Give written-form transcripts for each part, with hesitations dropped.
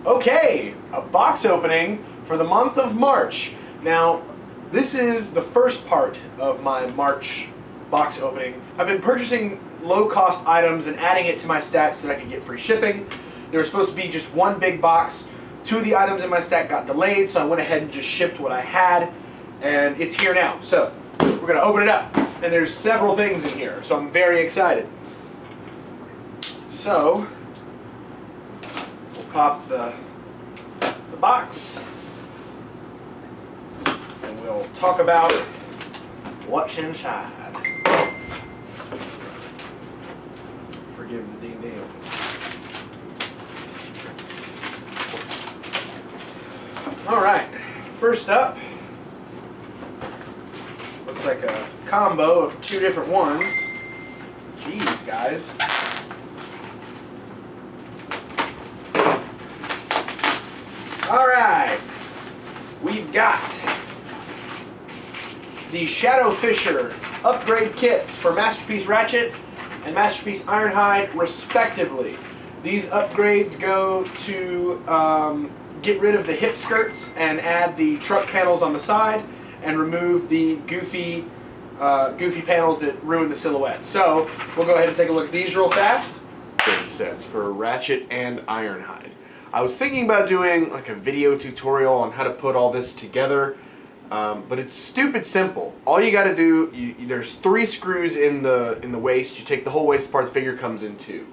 Okay, a box opening for the month of March. Now, this is the first part of my March box opening. I've been purchasing low-cost items and adding it to my stack so that I could get free shipping. There was supposed to be just one big box. 2 of the items in my stack got delayed, so I went ahead and just shipped what I had, and it's here now. So, we're gonna open it up, and there's several things in here, so I'm very excited. So, we'll pop the box, and we'll talk about what's inside. Forgive the ding ding. All right, first up, looks like a combo of 2 different ones. Jeez, guys. All right, we've got the Shadow Fisher upgrade kits for Masterpiece Ratchet and Masterpiece Ironhide, respectively. These upgrades go to get rid of the hip skirts and add the truck panels on the side and remove the goofy panels that ruin the silhouette. So we'll go ahead and take a look at these real fast. Sets for Ratchet and Ironhide. I was thinking about doing like a video tutorial on how to put all this together, but it's stupid simple. All you got to do, there's 3 screws in the waist. You take the whole waist apart, the figure comes in 2.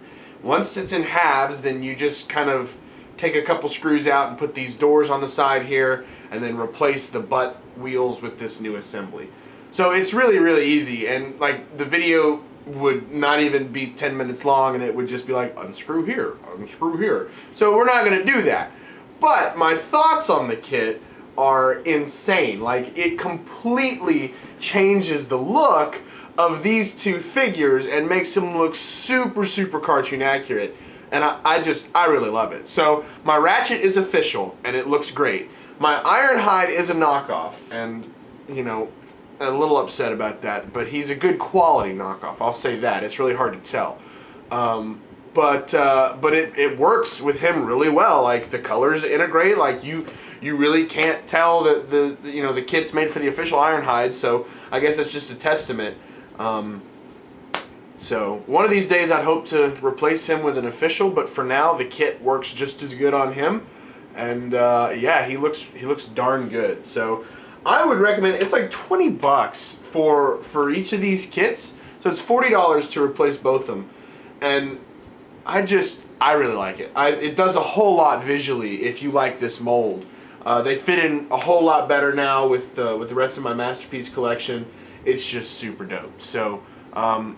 Once it's in halves, then you just kind of take a couple screws out and put these doors on the side here, and then replace the butt wheels with this new assembly. So it's really, really easy, and like the video would not even be 10 minutes long, and it would just be like, unscrew here, unscrew here. So we're not going to do that. But my thoughts on the kit are insane. Like, it completely changes the look of these 2 figures and makes them look super, super cartoon accurate. And I really love it. So my Ratchet is official, and it looks great. My Ironhide is a knockoff, and you know, a little upset about that, but he's a good quality knockoff. I'll say that. It's really hard to tell, but it works with him really well. Like, the colors integrate. Like, you really can't tell that the kit's made for the official Ironhide. So I guess it's just a testament. So one of these days I'd hope to replace him with an official, but for now the kit works just as good on him, and yeah, he looks darn good. So I would recommend, it's like 20 bucks for each of these kits, so it's $40 to replace both of them, and I really like it. It does a whole lot visually if you like this mold. They fit in a whole lot better now with the rest of my Masterpiece collection. It's just super dope. So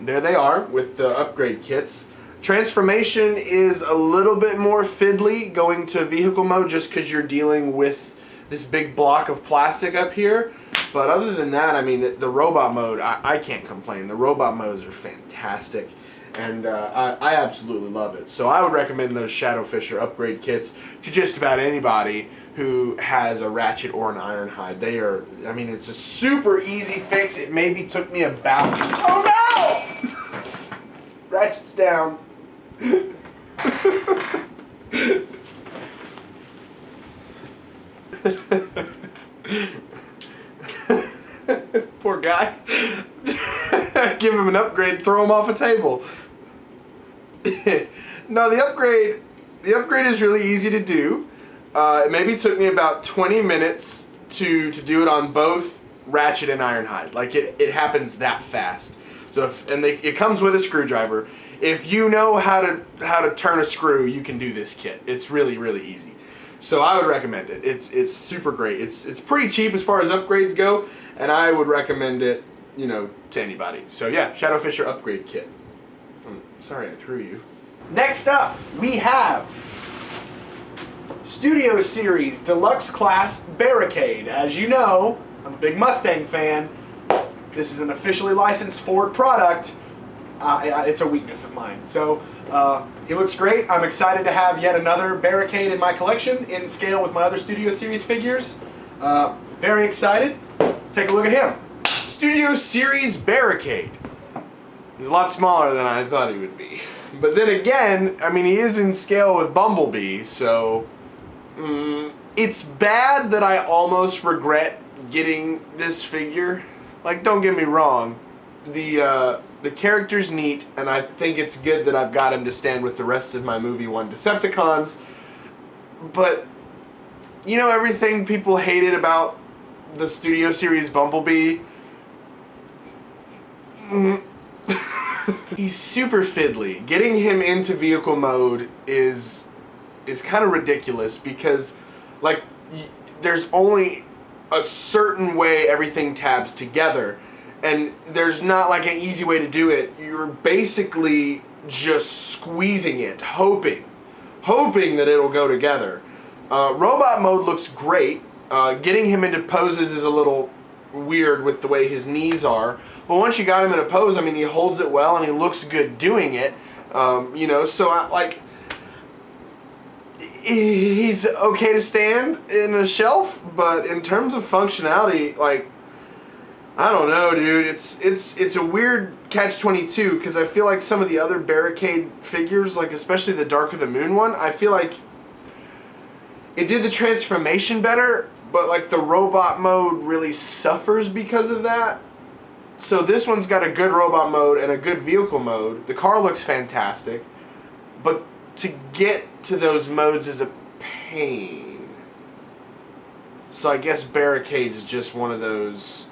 there they are with the upgrade kits. Transformation is a little bit more fiddly going to vehicle mode, just because you're dealing with this big block of plastic up here. But other than that, I mean, the robot mode, I can't complain. The robot modes are fantastic, and I absolutely love it. So I would recommend those Shadow Fisher upgrade kits to just about anybody who has a Ratchet or an Ironhide. They are, I mean, it's a super easy fix. It maybe took me about, oh no! Ratchet's down. Poor guy. Give him an upgrade, throw him off a table. No, the upgrade is really easy to do. It maybe took me about 20 minutes to do it on both Ratchet and Ironhide. Like, it happens that fast. So it comes with a screwdriver. If you know how to turn a screw, you can do this kit. It's really, really easy. So I would recommend it. It's super great. It's pretty cheap as far as upgrades go, and I would recommend it, you know, to anybody. So yeah, Shadow Fisher upgrade kit. Sorry I threw you. Next up, we have Studio Series Deluxe Class Barricade. As you know, I'm a big Mustang fan. This is an officially licensed Ford product. It's a weakness of mine. So he looks great. I'm excited to have yet another Barricade in my collection in scale with my other Studio Series figures. Very excited. Let's take a look at him. Studio Series Barricade. He's a lot smaller than I thought he would be. But then again, I mean, he is in scale with Bumblebee, so It's bad that I almost regret getting this figure. Like, don't get me wrong, the character's neat, and I think it's good that I've got him to stand with the rest of my movie 1 Decepticons, but you know everything people hated about the Studio Series Bumblebee? He's super fiddly. Getting him into vehicle mode is kind of ridiculous because, like, there's only a certain way everything tabs together, and there's not like an easy way to do it. You're basically just squeezing it, hoping that it'll go together. Robot mode looks great. Getting him into poses is a little weird with the way his knees are, but once you got him in a pose, I mean, he holds it well and he looks good doing it. You know, so like, he's okay to stand in a shelf, but in terms of functionality, like, I don't know, dude. It's a weird catch-22 because I feel like some of the other Barricade figures, like especially the Dark of the Moon one, I feel like it did the transformation better, but like the robot mode really suffers because of that. So this one's got a good robot mode and a good vehicle mode. The car looks fantastic, but to get to those modes is a pain. So I guess Barricade's just one of those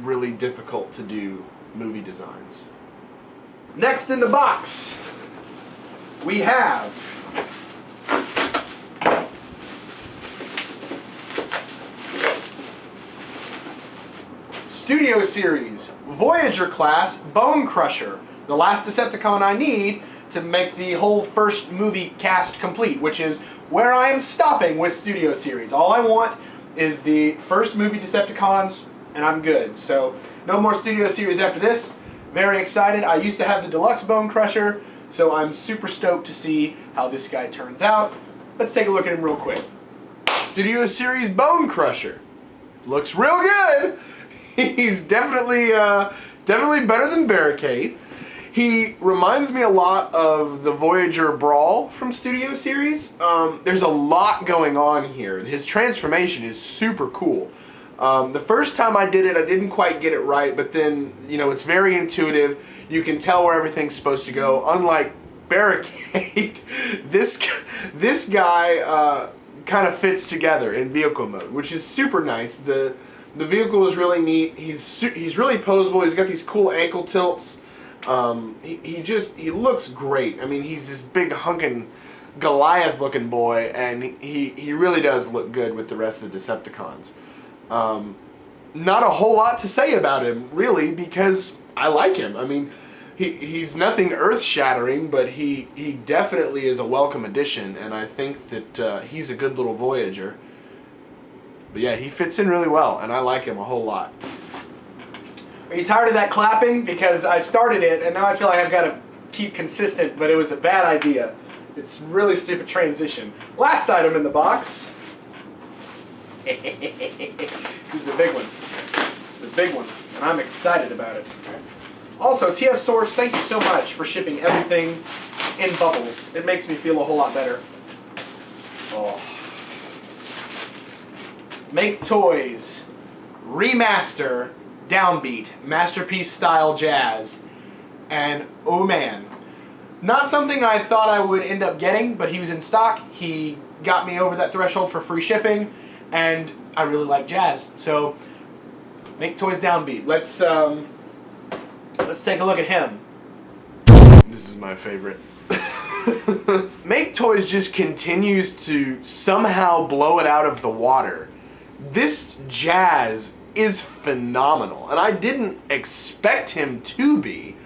really difficult to do movie designs. Next in the box, we have Studio Series Voyager class Bonecrusher, the last Decepticon I need to make the whole first movie cast complete, which is where I am stopping with Studio Series. All I want is the first movie Decepticons, and I'm good. So no more Studio Series after this. Very excited. I used to have the deluxe Bonecrusher, so I'm super stoked to see how this guy turns out. Let's take a look at him real quick. Studio Series Bonecrusher looks real good. He's definitely better than Barricade. He reminds me a lot of the Voyager Brawl from Studio Series. There's a lot going on here. His transformation is super cool. The first time I did it, I didn't quite get it right, but then, you know, it's very intuitive. You can tell where everything's supposed to go. Unlike Barricade, this guy kind of fits together in vehicle mode, which is super nice. The vehicle is really neat. He's really poseable. He's got these cool ankle tilts. He looks great. I mean, he's this big hunkin' Goliath looking boy, and he really does look good with the rest of the Decepticons. Not a whole lot to say about him, really, because I like him. I mean, he's nothing earth-shattering, but he definitely is a welcome addition, and I think that he's a good little Voyager. But yeah, he fits in really well, and I like him a whole lot. Are you tired of that clapping? Because I started it, and now I feel like I've got to keep consistent, but it was a bad idea. It's really stupid transition. Last item in the box. This is a big one. It's a big one, and I'm excited about it. Also, TF Source, thank you so much for shipping everything in bubbles. It makes me feel a whole lot better. Oh. Make Toys Remaster Downbeat Masterpiece Style Jazz. And oh man, not something I thought I would end up getting, but he was in stock. He got me over that threshold for free shipping, and I really like jazz. So Make Toys Downbeat. Let's take a look at him. This is my favorite. Make Toys just continues to somehow blow it out of the water. This jazz is phenomenal, and I didn't expect him to be.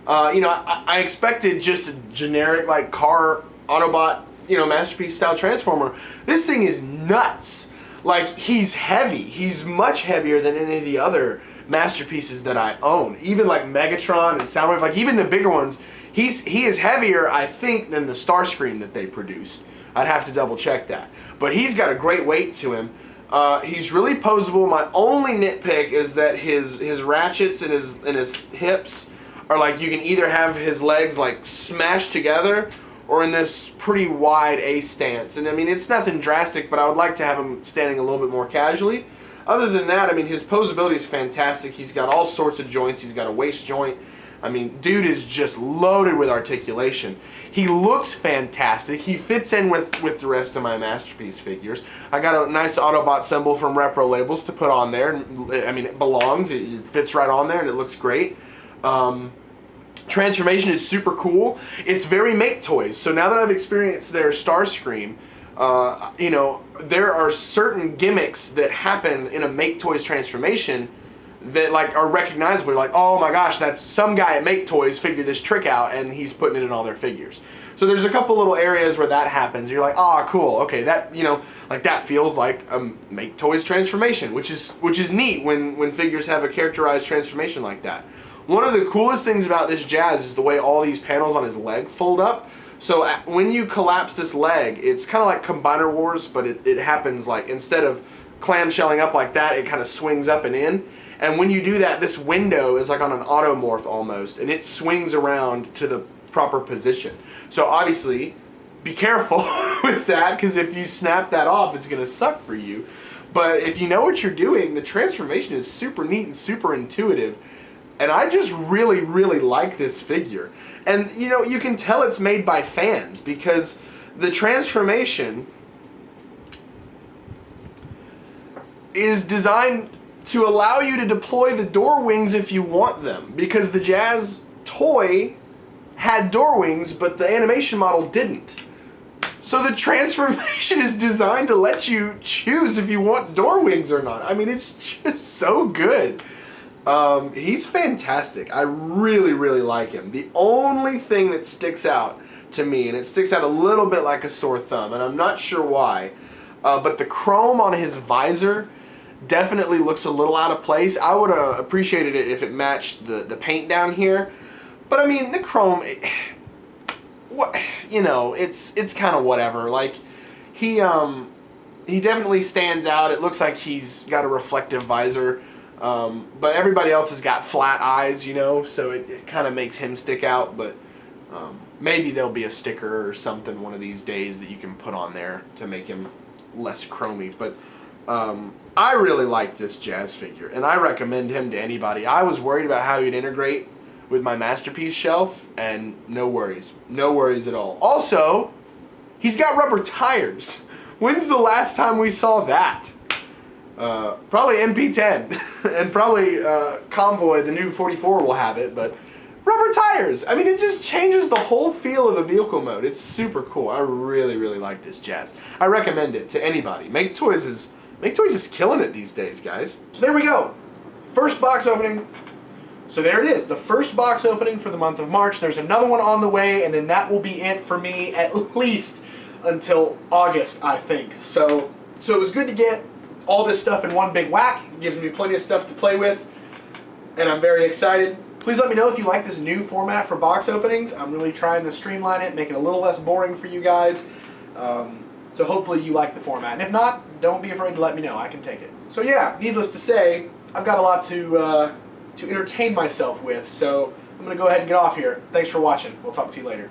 You know, I expected just a generic like car Autobot, you know, Masterpiece style Transformer. This thing is nuts. Like, he's heavy. He's much heavier than any of the other Masterpieces that I own. Even like Megatron and Soundwave, like even the bigger ones, he is heavier, I think, than the Starscream that they produced. I'd have to double check that. But he's got a great weight to him. He's really poseable. My only nitpick is that his ratchets and his hips are like, you can either have his legs like smashed together, or in this pretty wide A stance. And I mean, it's nothing drastic, but I would like to have him standing a little bit more casually. Other than that, I mean, his posability is fantastic. He's got all sorts of joints. He's got a waist joint. I mean, dude is just loaded with articulation. He looks fantastic. He fits in with the rest of my Masterpiece figures. I got a nice Autobot symbol from Repro Labels to put on there. I mean, it belongs. It fits right on there, and it looks great. Transformation is super cool. It's very Make Toys. So now that I've experienced their Starscream, you know, there are certain gimmicks that happen in a Make Toys transformation that like are recognizable. Like, oh my gosh, that's some guy at Make Toys figured this trick out and he's putting it in all their figures. So there's a couple little areas where that happens. You're like, oh, cool, okay, that, you know, like that feels like a Make Toys transformation, which is neat when figures have a characterized transformation like that. One of the coolest things about this Jazz is the way all these panels on his leg fold up. So when you collapse this leg, it's kind of like Combiner Wars, but it happens like, instead of clamshelling up like that, it kind of swings up and in. And when you do that, this window is like on an automorph almost, and it swings around to the proper position. So obviously, be careful with that, because if you snap that off, it's going to suck for you. But if you know what you're doing, the transformation is super neat and super intuitive. And I just really, really like this figure. And, you know, you can tell it's made by fans, because the transformation is designed to allow you to deploy the door wings if you want them, because the Jazz toy had door wings, but the animation model didn't. So the transformation is designed to let you choose if you want door wings or not. I mean, it's just so good. He's fantastic. I really, really like him. The only thing that sticks out to me, and it sticks out a little bit like a sore thumb, and I'm not sure why, but the chrome on his visor definitely looks a little out of place. I would have appreciated it if it matched the paint down here. But I mean, the chrome, what, you know, it's kind of whatever. Like, he definitely stands out. It looks like he's got a reflective visor. But everybody else has got flat eyes, you know, so it kind of makes him stick out. But maybe there'll be a sticker or something one of these days that you can put on there to make him less chromy. But I really like this Jazz figure, and I recommend him to anybody. I was worried about how he'd integrate with my Masterpiece shelf, and no worries. No worries at all. Also, he's got rubber tires. When's the last time we saw that? Probably MP10, and probably Convoy, the new 44, will have it, but rubber tires. I mean, it just changes the whole feel of the vehicle mode. It's super cool. I really, really like this Jazz. I recommend it to anybody. Make Toys is killing it these days, guys. So there we go. First box opening. So there it is, the first box opening for the month of March. There's another one on the way, and then that will be it for me at least until August, I think. So it was good to get all this stuff in one big whack. It gives me plenty of stuff to play with, and I'm very excited. Please let me know if you like this new format for box openings. I'm really trying to streamline it, make it a little less boring for you guys. So hopefully you like the format. And if not, don't be afraid to let me know. I can take it. So yeah, needless to say, I've got a lot to entertain myself with. So I'm going to go ahead and get off here. Thanks for watching. We'll talk to you later.